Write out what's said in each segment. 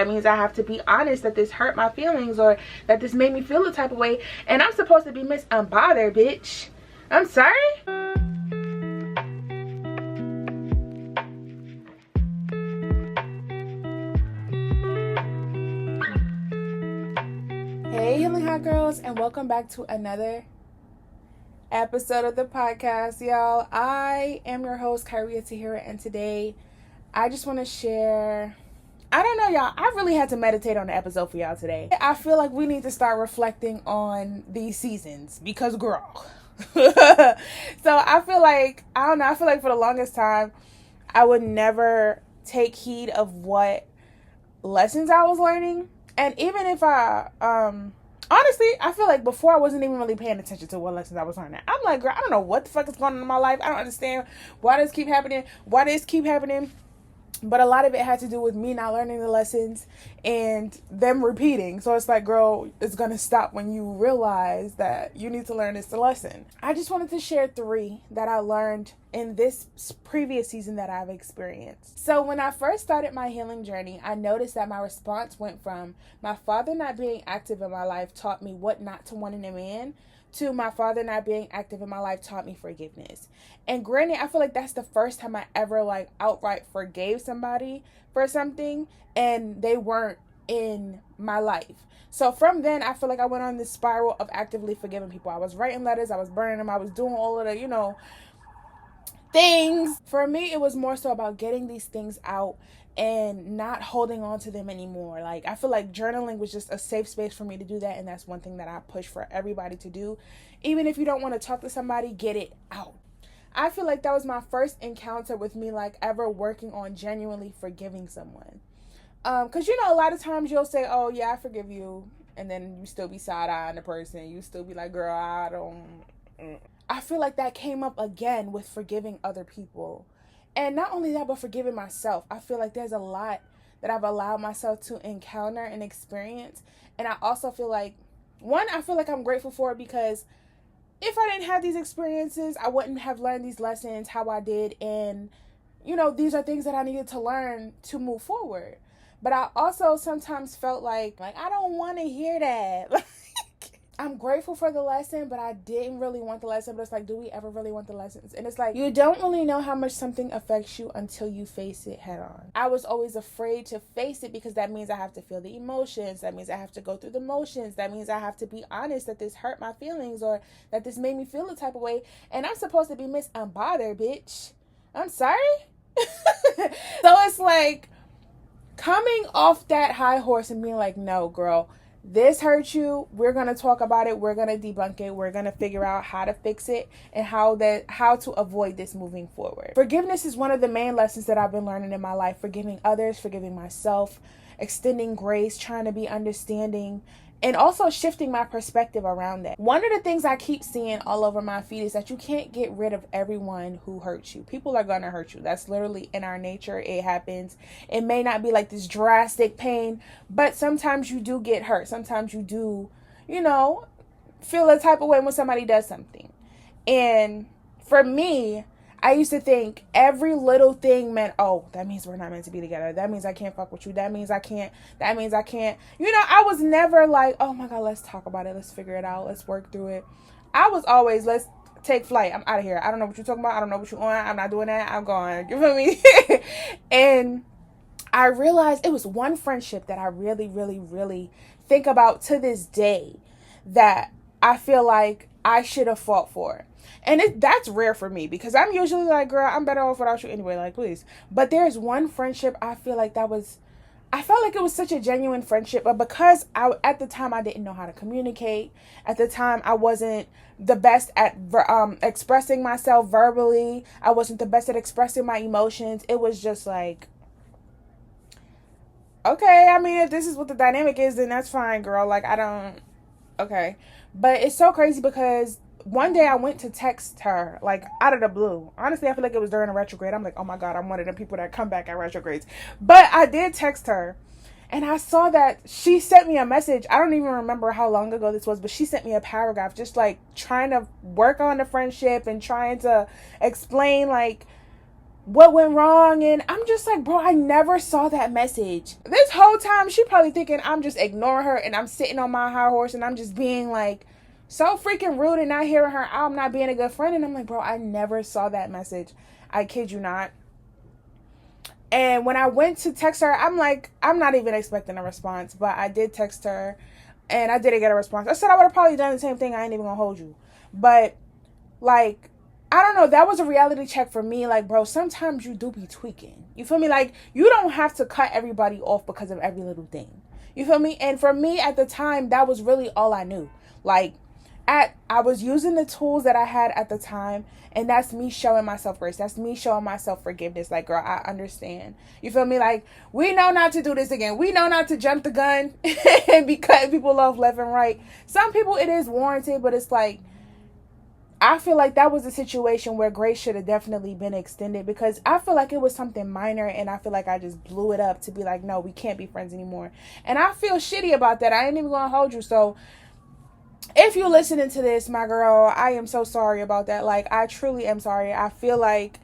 That means I have to be honest that this hurt my feelings or that this made me feel a type of way. And I'm supposed to be Miss Unbothered, bitch. I'm sorry? Hey, Healing Hot Girls, and welcome back to another episode of the podcast, y'all. I am your host, Khairiya Taahira, and today I just want to share... I don't know, y'all. I really had to meditate on the episode for y'all today. I feel like we need to start reflecting on these seasons because, girl. So I feel like, I don't know, I feel like for the longest time, I would never take heed of what lessons I was learning. And even if honestly, I feel like before I wasn't even really paying attention to what lessons I was learning. I'm like, girl, I don't know what the fuck is going on in my life. I don't understand why this keep happening. But a lot of it had to do with me not learning the lessons and them repeating. So it's like, girl, it's going to stop when you realize that you need to learn this lesson. I just wanted to share 3 that I learned in this previous season that I've experienced. So when I first started my healing journey, I noticed that my response went from my father not being active in my life taught me what not to want in a man, to my father not being active in my life taught me forgiveness. And granted, I feel like that's the first time I ever outright forgave somebody for something and they weren't in my life. So from then, I feel like I went on this spiral of actively forgiving people. I was writing letters, I was burning them, I was doing all of the, things. For me, it was more so about getting these things out and not holding on to them anymore. Like, I feel like journaling was just a safe space for me to do that, and that's one thing that I push for everybody to do. Even if you don't want to talk to somebody, get it out. I feel like that was my first encounter with me ever working on genuinely forgiving someone. Because a lot of times you'll say, oh yeah, I forgive you, and then you still be side-eyeing the person. You still be like, girl, I feel like that came up again with forgiving other people. And not only that, but forgiving myself. I feel like there's a lot that I've allowed myself to encounter and experience. And I also feel like, I feel like I'm grateful for it because if I didn't have these experiences, I wouldn't have learned these lessons how I did. And, these are things that I needed to learn to move forward. But I also sometimes felt like I don't want to hear that. I'm grateful for the lesson, but I didn't really want the lesson. But it's like, do we ever really want the lessons? And it's like, you don't really know how much something affects you until you face it head on. I was always afraid to face it because that means I have to feel the emotions. That means I have to go through the motions. That means I have to be honest that this hurt my feelings or that this made me feel a type of way. And I'm supposed to be Miss Unbothered, bitch. I'm sorry? So it's like coming off that high horse and being like, no, girl, this hurt you. We're going to talk about it. We're going to debunk it. We're going to figure out how to fix it and how to avoid this moving forward. Forgiveness is one of the main lessons that I've been learning in my life. Forgiving others, forgiving myself, extending grace, trying to be understanding, and also shifting my perspective around that. One of the things I keep seeing all over my feed is that you can't get rid of everyone who hurts you. People are going to hurt you. That's literally in our nature. It happens. It may not be like this drastic pain, but sometimes you do get hurt. Sometimes you do, feel a type of way when somebody does something. And for me, I used to think every little thing meant, oh, that means we're not meant to be together. That means I can't fuck with you. That means I can't. I was never like, oh my God, let's talk about it. Let's figure it out. Let's work through it. I was always, let's take flight. I'm out of here. I don't know what you're talking about. I don't know what you're on. I'm not doing that. I'm gone. You feel me? And I realized it was one friendship that I really, really, really think about to this day that I feel like I should have fought for. And that's rare for me because I'm usually like, girl, I'm better off without you anyway, please. But there's one friendship I feel like I felt like it was such a genuine friendship, but because at the time I didn't know how to communicate. At the time I wasn't the best at expressing myself verbally. I wasn't the best at expressing my emotions. It was just like, okay, I mean, if this is what the dynamic is, then that's fine, girl. Okay. But it's so crazy because one day I went to text her, out of the blue. Honestly, I feel like it was during a retrograde. I'm like, oh my God, I'm one of the people that come back at retrogrades. But I did text her, and I saw that she sent me a message. I don't even remember how long ago this was, but she sent me a paragraph just, trying to work on the friendship and trying to explain, what went wrong. And I'm just like, bro, I never saw that message. This whole time she probably thinking I'm just ignoring her and I'm sitting on my high horse and I'm just being like so freaking rude and not hearing her out. I'm not being a good friend. And I'm like, bro, I never saw that message. I kid you not. And when I went to text her, I'm like, I'm not even expecting a response, but I did text her and I didn't get a response. I said I would have probably done the same thing. I ain't even gonna hold you. But like, I don't know, that was a reality check for me. Like, bro, sometimes you do be tweaking. You feel me? Like, you don't have to cut everybody off because of every little thing. You feel me? And for me at the time, that was really all I knew. Like, I was using the tools that I had at the time, and that's me showing myself grace. That's me showing myself forgiveness. Like, girl, I understand. You feel me? Like, we know not to do this again. We know not to jump the gun and be cutting people off left and right. Some people, it is warranted, but it's like, I feel like that was a situation where grace should have definitely been extended, because I feel like it was something minor and I feel like I just blew it up to be like, no, we can't be friends anymore. And I feel shitty about that. I ain't even gonna hold you. So if you're listening to this, my girl, I am so sorry about that. Like, I truly am sorry. I feel like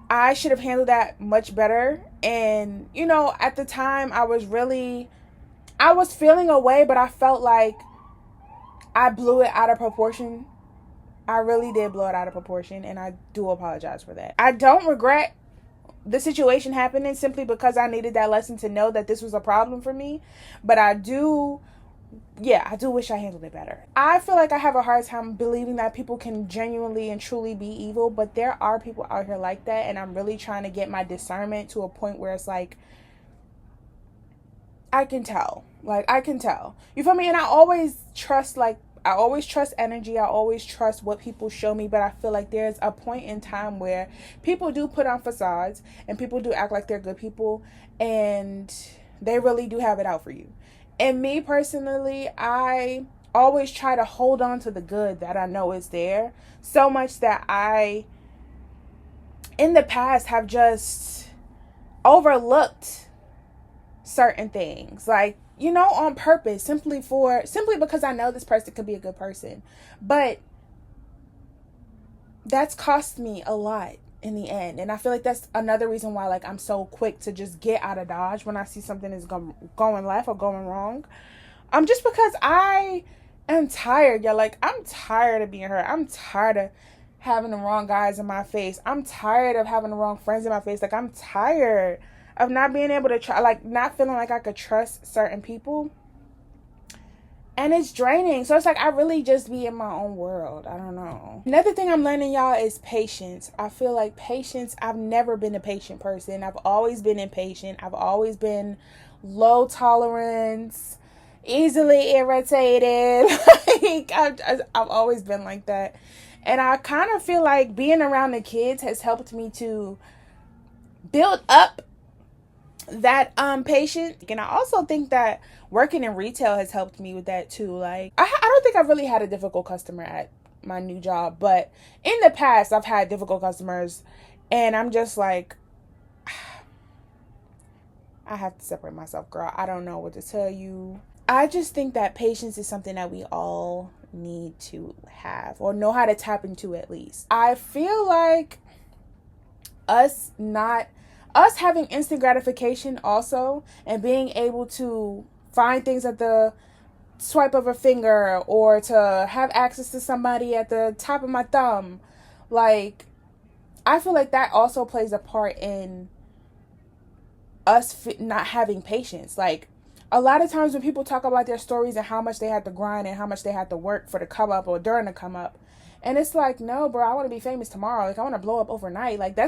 I should have handled that much better. And, you know, at the time I was feeling away, but I felt like I blew it out of proportion. I really did blow it out of proportion, and I do apologize for that. I don't regret the situation happening simply because I needed that lesson to know that this was a problem for me. But I do wish I handled it better. I feel like I have a hard time believing that people can genuinely and truly be evil, but there are people out here like that, and I'm really trying to get my discernment to a point where it's like, I can tell. Like, I can tell. You feel me? And I always trust energy. I always trust what people show me. But I feel like there's a point in time where people do put on facades and people do act like they're good people, and they really do have it out for you. And me personally, I always try to hold on to the good that I know is there, so much that I, in the past, have just overlooked certain things. Like, you know, on purpose, simply because I know this person could be a good person. But that's cost me a lot in the end. And I feel like that's another reason why, like, I'm so quick to just get out of Dodge when I see something is going left or going wrong. Just because I am tired, y'all. Like, I'm tired of being hurt. I'm tired of having the wrong guys in my face. I'm tired of having the wrong friends in my face. Like, I'm tired of not being able to try, like, not feeling like I could trust certain people. And it's draining. So it's like I really just be in my own world. I don't know. Another thing I'm learning, y'all, is patience. I feel like patience, I've never been a patient person. I've always been impatient. I've always been low tolerance, easily irritated. Like, I've always been like that. And I kind of feel like being around the kids has helped me to build up that patience. And I also think that working in retail has helped me with that too. Like, I don't think I've really had a difficult customer at my new job, but in the past I've had difficult customers, and I'm just like, I have to separate myself, girl. I don't know what to tell you. I just think that patience is something that we all need to have, or know how to tap into at least. I feel like us having instant gratification also, and being able to find things at the swipe of a finger, or to have access to somebody at the top of my thumb, like, I feel like that also plays a part in us not having patience. Like, a lot of times when people talk about their stories and how much they had to grind and how much they had to work for the come up or during the come up, and it's like, no, bro, I want to be famous tomorrow. Like, I want to blow up overnight. Like,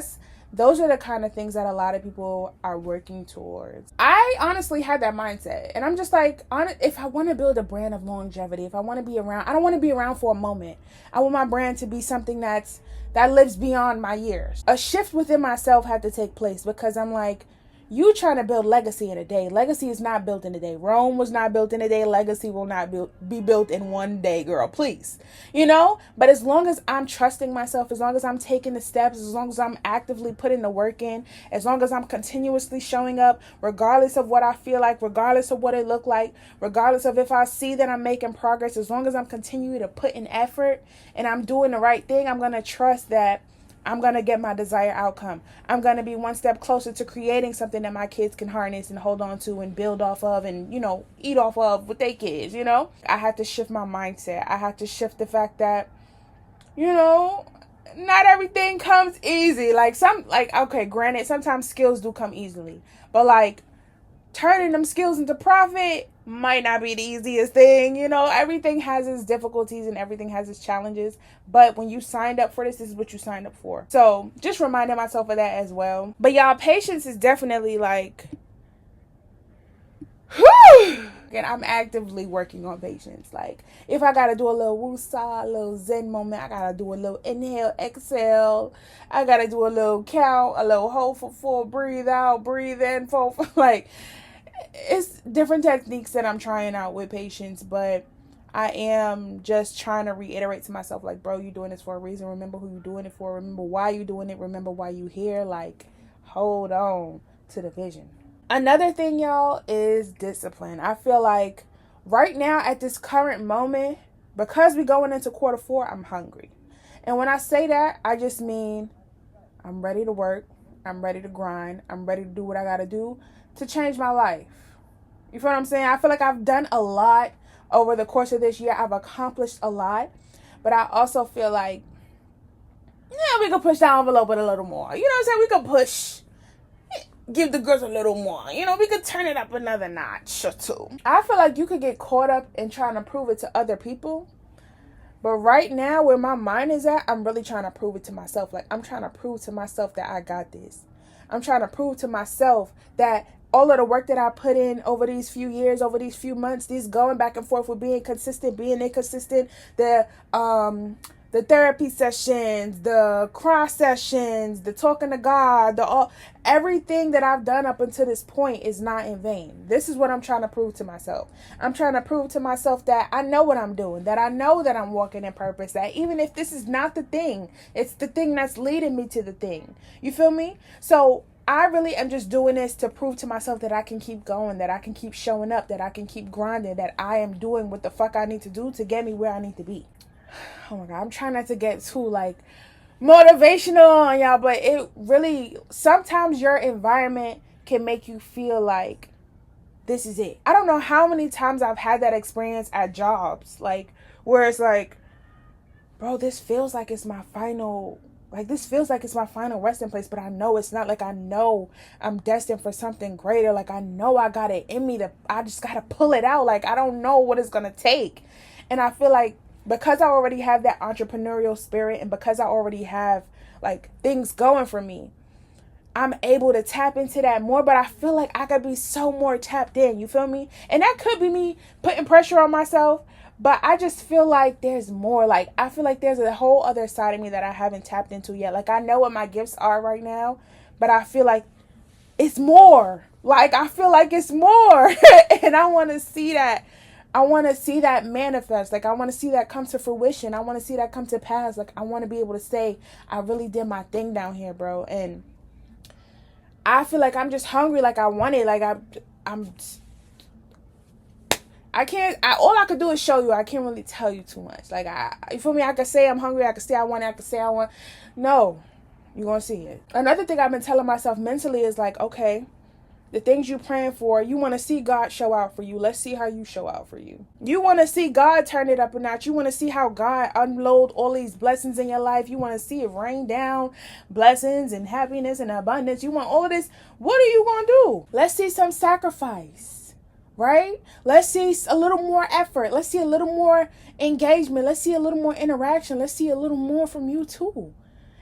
those are the kind of things that a lot of people are working towards. I honestly had that mindset. And I'm just like, if I want to build a brand of longevity, if I want to be around, I don't want to be around for a moment. I want my brand to be something that lives beyond my years. A shift within myself had to take place, because I'm like, you trying to build legacy in a day. Legacy is not built in a day. Rome was not built in a day. Legacy will not be built in one day, girl. Please. You know? But as long as I'm trusting myself, as long as I'm taking the steps, as long as I'm actively putting the work in, as long as I'm continuously showing up, regardless of what I feel like, regardless of what it look like, regardless of if I see that I'm making progress, as long as I'm continuing to put in effort and I'm doing the right thing, I'm going to trust that I'm going to get my desired outcome. I'm going to be one step closer to creating something that my kids can harness and hold on to and build off of and, eat off of with their kids, I had to shift my mindset. I had to shift the fact that, not everything comes easy. Okay, granted, sometimes skills do come easily. But, turning them skills into profit might not be the easiest thing. Everything has its difficulties and everything has its challenges. But when you signed up for this is what you signed up for. So just reminding myself of that as well. But y'all, patience is definitely whew. And I'm actively working on patience. If I gotta do a little woosah, a little zen moment, I gotta do a little inhale, exhale. I gotta do a little count, a little hold for 4, breathe out, breathe in for it's different techniques that I'm trying out with patience, but I am just trying to reiterate to myself, bro, you're doing this for a reason. Remember who you're doing it for. Remember why you're doing it. Remember why you're here. Hold on to the vision. Another thing, y'all, is discipline. I feel like right now at this current moment, because we're going into quarter 4, I'm hungry. And when I say that, I just mean I'm ready to work. I'm ready to grind. I'm ready to do what I got to do to change my life. You feel what I'm saying? I feel like I've done a lot over the course of this year. I've accomplished a lot. But I also feel like, we could push the envelope a little more. You know what I'm saying? We could push. Give the girls a little more. We could turn it up another notch or 2. I feel like you could get caught up in trying to prove it to other people. But right now, where my mind is at, I'm really trying to prove it to myself. I'm trying to prove to myself that I got this. I'm trying to prove to myself that all of the work that I put in over these few years, over these few months, these going back and forth with being consistent, being inconsistent, the therapy sessions, the cross sessions, the talking to God, everything that I've done up until this point is not in vain. This is what I'm trying to prove to myself. I'm trying to prove to myself that I know what I'm doing, that I know that I'm walking in purpose, that even if this is not the thing, it's the thing that's leading me to the thing. You feel me? So I really am just doing this to prove to myself that I can keep going, that I can keep showing up, that I can keep grinding, that I am doing what the fuck I need to do to get me where I need to be. Oh my God, I'm trying not to get too motivational on y'all, but it really, sometimes your environment can make you feel like this is it. I don't know how many times I've had that experience at jobs, where it's bro, this feels like it's my final, this feels like it's my final resting place, but I know it's not. I know I'm destined for something greater. I know I got it in me I just got to pull it out. I don't know what it's going to take. And I feel like because I already have that entrepreneurial spirit and because I already have things going for me, I'm able to tap into that more, but I feel like I could be so more tapped in. You feel me? And that could be me putting pressure on myself, but I just feel like there's more. I feel like there's a whole other side of me that I haven't tapped into yet. I know what my gifts are right now, but I feel like it's more. I feel like it's more. And I want to see that. I want to see that manifest. I want to see that come to fruition. I want to see that come to pass. I want to be able to say, I really did my thing down here, bro. And I feel like I'm just hungry. I want it. All I could do is show you. I can't really tell you too much. You feel me? I could say I'm hungry. I could say I want it. I could say I want. No, you're going to see it. Another thing I've been telling myself mentally is okay, the things you're praying for, you want to see God show out for you. Let's see how you show out for you. You want to see God turn it up a notch. You want to see how God unload all these blessings in your life. You want to see it rain down blessings and happiness and abundance. You want all of this. What are you going to do? Let's see some sacrifice, right? Let's see a little more effort. Let's see a little more engagement. Let's see a little more interaction. Let's see a little more from you too.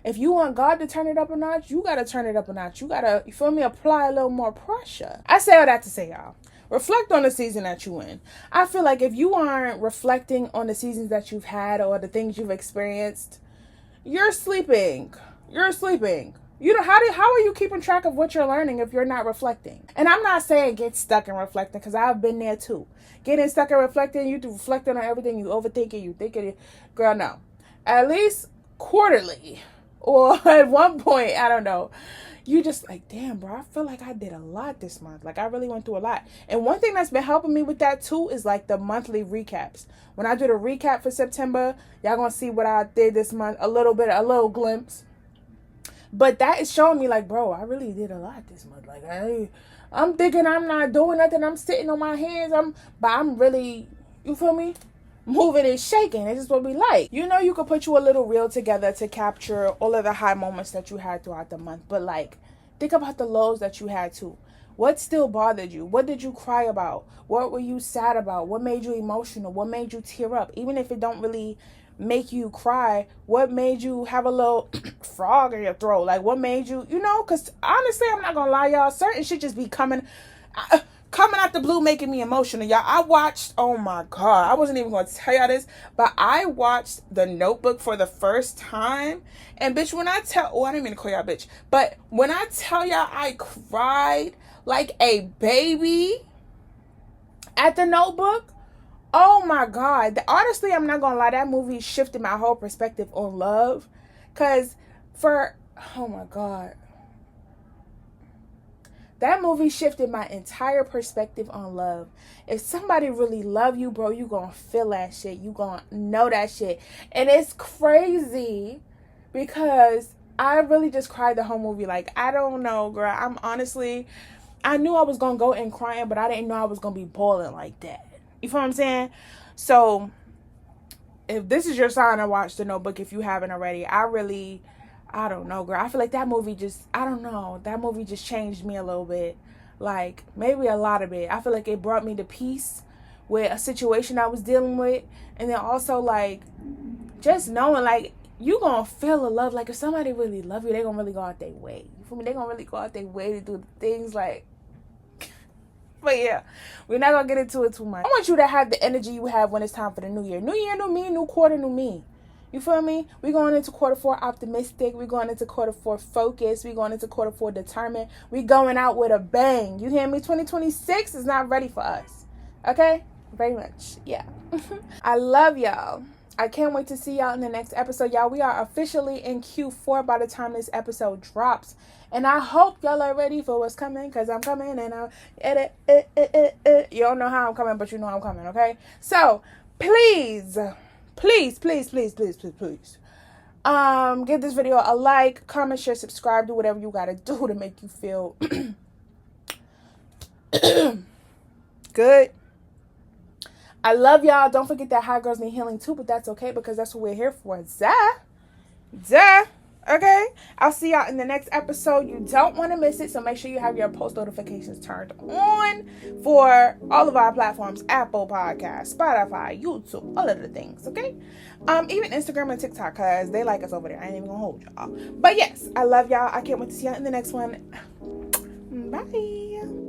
If you want God to turn it up a notch, you got to turn it up a notch. You got to, you feel me, apply a little more pressure. I say all that to say, y'all, reflect on the season that you in. I feel like if you aren't reflecting on the seasons that you've had or the things you've experienced, you're sleeping. You're sleeping. How are you keeping track of what you're learning if you're not reflecting? And I'm not saying get stuck in reflecting, because I've been there too. Getting stuck in reflecting, you reflecting on everything, you overthinking, you thinking, girl, no. At least quarterly. Or at one point, I don't know, you just damn, bro, I feel like I did a lot this month. I really went through a lot. And one thing that's been helping me with that too is the monthly recaps. When I do the recap for September, y'all gonna see what I did this month, a little glimpse. But that is showing me like, bro, I really did a lot this month. Like, I'm thinking I'm not doing nothing. I'm sitting on my hands. But I'm really, you feel me? Moving and shaking. It's just what we like. You know, you could put you a little reel together to capture all of the high moments that you had throughout the month. But like, think about the lows that you had too. What still bothered you? What did you cry about? What were you sad about? What made you emotional? What made you tear up? Even if it don't really make you cry, what made you have a little frog in your throat? Like, what made you, you know? Because honestly, I'm not gonna lie, y'all, certain shit just be coming out the blue, making me emotional, y'all. I watched, oh my god, I wasn't even gonna tell y'all this, but I watched The Notebook for the first time. And bitch, when I didn't mean to call y'all bitch, but when I tell y'all I cried like a baby at The Notebook, oh my god. Honestly, I'm not gonna lie, that movie shifted my whole perspective on love. Cause oh my god, that movie shifted my entire perspective on love. If somebody really love you, bro, you gonna feel that shit. You gonna know that shit. And it's crazy because I really just cried the whole movie. Like, I don't know, girl. I knew I was gonna go in crying, but I didn't know I was gonna be bawling like that. You feel what I'm saying? So, if this is your sign to watch The Notebook, if you haven't already, I don't know, girl. I feel like that movie that movie just changed me a little bit. Like, maybe a lot of it. I feel like it brought me to peace with a situation I was dealing with. And then also, like, just knowing, like, you gonna feel a love. Like, if somebody really love you, they gonna really go out their way. You feel me? They gonna really go out their way to do things, like. But yeah, we're not gonna get into it too much. I want you to have the energy you have when it's time for the new year. New year, new me, new quarter, new me. You feel me? We're going into quarter 4 optimistic. We're going into quarter 4 focused. We're going into quarter 4 determined. We're going out with a bang. You hear me? 2026 is not ready for us. Okay? Very much. Yeah. I love y'all. I can't wait to see y'all in the next episode. Y'all, we are officially in Q4 by the time this episode drops. And I hope y'all are ready for what's coming, because I'm coming and I'll edit. You don't know how I'm coming, but you know I'm coming, okay? So, please, give this video a like, comment, share, subscribe, do whatever you gotta do to make you feel good. I love y'all. Don't forget that hot girls need healing too, but that's okay because that's what we're here for. Duh. Okay? I'll see y'all in the next episode. You don't want to miss it, so make sure you have your post notifications turned on for all of our platforms: Apple Podcasts, Spotify, YouTube, all of the things, okay? Even Instagram and TikTok, because they like us over there. I ain't even gonna hold y'all. But yes, I love y'all. I can't wait to see y'all in the next one. Bye.